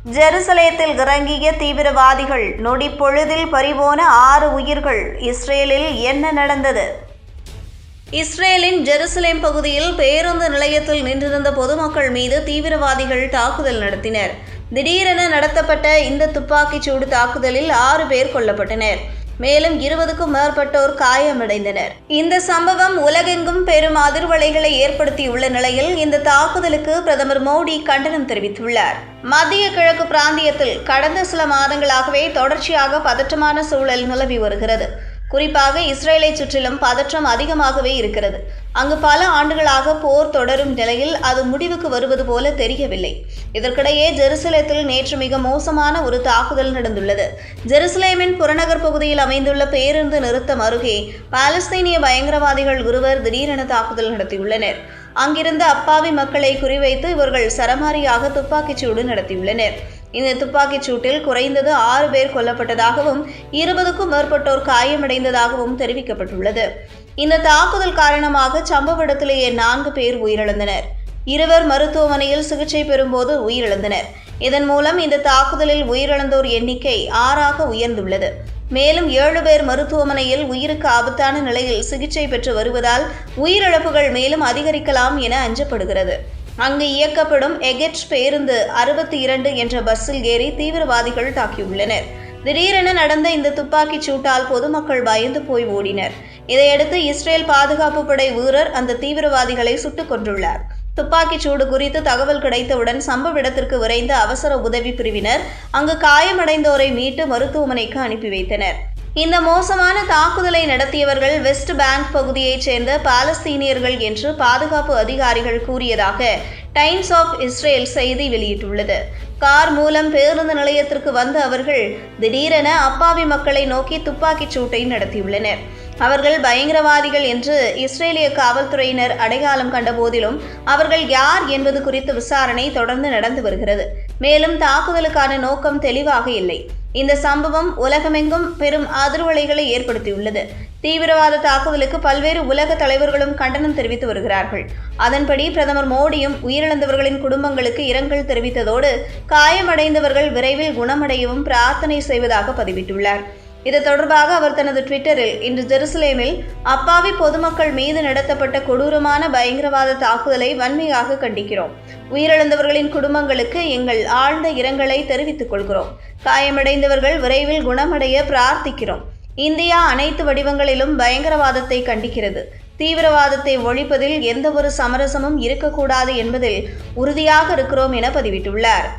ஜெருசலேத்தில் இறங்கிய தீவிரவாதிகள் நொடி பொழுதில் பறிபோன 6 உயிர்கள். இஸ்ரேலில் என்ன நடந்தது? இஸ்ரேலின் ஜெருசலேம் பகுதியில் பேருந்து நிலையத்தில் நின்றிருந்த பொதுமக்கள் மீது தீவிரவாதிகள் தாக்குதல் நடத்தினர். திடீரென நடத்தப்பட்ட இந்த துப்பாக்கிச்சூடு தாக்குதலில் 6 பேர் கொல்லப்பட்டனர். மேலும் 20க்கும் மேற்பட்டோர் காயமடைந்தனர். இந்த சம்பவம் உலகெங்கும் பெரும் அதிர்வலைகளை ஏற்படுத்தியுள்ள நிலையில் இந்த தாக்குதலுக்கு பிரதமர் மோடி கண்டனம் தெரிவித்துள்ளார். மத்திய கிழக்கு பிராந்தியத்தில் கடந்த சில மாதங்களாகவே தொடர்ச்சியாக பதற்றமான சூழல் நிலவி வருகிறது. குறிப்பாக இஸ்ரேலை சுற்றிலும் பதற்றம் அதிகமாகவே இருக்கிறது. அங்கு பல ஆண்டுகளாக போர் தொடரும் நிலையில் அது முடிவுக்கு வருவது போல தெரியவில்லை. இதற்கிடையே ஜெருசலேத்தில் நேற்று மிக மோசமான ஒரு தாக்குதல் நடந்துள்ளது. ஜெருசலேமின் புறநகர் பகுதியில் அமைந்துள்ள பேருந்து நிறுத்தம் அருகே பாலஸ்தீனிய பயங்கரவாதிகள் ஒருவர் திடீரென தாக்குதல் நடத்தியுள்ளனர். அங்கிருந்த அப்பாவி மக்களை குறிவைத்து இவர்கள் சரமாரியாக துப்பாக்கிச்சூடு நடத்தியுள்ளனர். இந்த துப்பாக்கிச் சூட்டில் குறைந்தது 6 பேர் கொல்லப்பட்டதாகவும் 20க்கும் மேற்பட்டோர் காயமடைந்ததாகவும் தெரிவிக்கப்பட்டுள்ளது. இந்த தாக்குதல் காரணமாக சம்பவ இடத்திலேயே 4 பேர் உயிரிழந்தனர். 2 மருத்துவமனையில் சிகிச்சை பெறும்போது உயிரிழந்தனர். இதன் மூலம் இந்த தாக்குதலில் உயிரிழந்தோர் எண்ணிக்கை 6ஆக உயர்ந்துள்ளது. மேலும் 7 பேர் மருத்துவமனையில் உயிருக்கு ஆபத்தான நிலையில் சிகிச்சை பெற்று வருவதால் உயிரிழப்புகள் மேலும் அதிகரிக்கலாம் என அஞ்சப்படுகிறது. அங்கு இயக்கப்படும் எகெட் பேருந்து 62 என்ற பஸ்ஸில் ஏறி தீவிரவாதிகள் தாக்கியுள்ளனர். திடீரென நடந்த இந்த துப்பாக்கிச் சூட்டால் பொதுமக்கள் பயந்து போய் ஓடினர். இதையடுத்து இஸ்ரேல் பாதுகாப்பு படை வீரர் அந்த தீவிரவாதிகளை சுட்டுக் கொன்றுள்ளார். துப்பாக்கிச் சூடு குறித்து தகவல் கிடைத்தவுடன் சம்பவ இடத்திற்கு விரைந்த அவசர உதவி பிரிவினர் அங்கு காயமடைந்தோரை மீட்டு மருத்துவமனைக்கு அனுப்பி வைத்தனர். இந்த மோசமான தாக்குதலை நடத்தியவர்கள் வெஸ்ட் பேங்க் பகுதியைச் சேர்ந்த பாலஸ்தீனியர்கள் என்று பாதுகாப்பு அதிகாரிகள் கூறியதாக டைம்ஸ் ஆஃப் இஸ்ரேல் செய்தி வெளியிட்டுள்ளது. கார் மூலம் பேருந்து நிலையத்திற்கு வந்த அவர்கள் திடீரென அப்பாவி மக்களை நோக்கி துப்பாக்கிச் சூட்டை நடத்தியுள்ளனர். அவர்கள் பயங்கரவாதிகள் என்று இஸ்ரேலிய காவல்துறையினர் அடையாளம் கண்ட போதிலும் அவர்கள் யார் என்பது குறித்த விசாரணை தொடர்ந்து நடந்து வருகிறது. மேலும் தாக்குதலுக்கான நோக்கம் தெளிவாக இல்லை. இந்த சம்பவம் உலகமெங்கும் பெரும் அதிர்வலைகளை ஏற்படுத்தியுள்ளது. தீவிரவாத தாக்குதலுக்கு பல்வேறு உலக தலைவர்களும் கண்டனம் தெரிவித்து வருகிறார்கள். அதன்படி பிரதமர் மோடியும் உயிரிழந்தவர்களின் குடும்பங்களுக்கு இரங்கல் தெரிவித்ததோடு காயமடைந்தவர்கள் விரைவில் குணமடையவும் பிரார்த்தனை செய்வதாக பதிவிட்டுள்ளார். இது தொடர்பாக அவர் தனது ட்விட்டரில் இன்று ஜெருசலேமில் அப்பாவி பொதுமக்கள் மீது நடத்தப்பட்ட கொடூரமான பயங்கரவாத தாக்குதலை வன்மையாக கண்டிக்கிறோம். உயிரிழந்தவர்களின் குடும்பங்களுக்கு எங்கள் ஆழ்ந்த இரங்கலை தெரிவித்துக் கொள்கிறோம். காயமடைந்தவர்கள் விரைவில் குணமடைய பிரார்த்திக்கிறோம். இந்தியா அனைத்து வடிவங்களிலும் பயங்கரவாதத்தை கண்டிக்கிறது. தீவிரவாதத்தை ஒழிப்பதில் எந்தவொரு சமரசமும் இருக்கக்கூடாது என்பதில் உறுதியாக இருக்கிறோம் என பதிவிட்டுள்ளார்.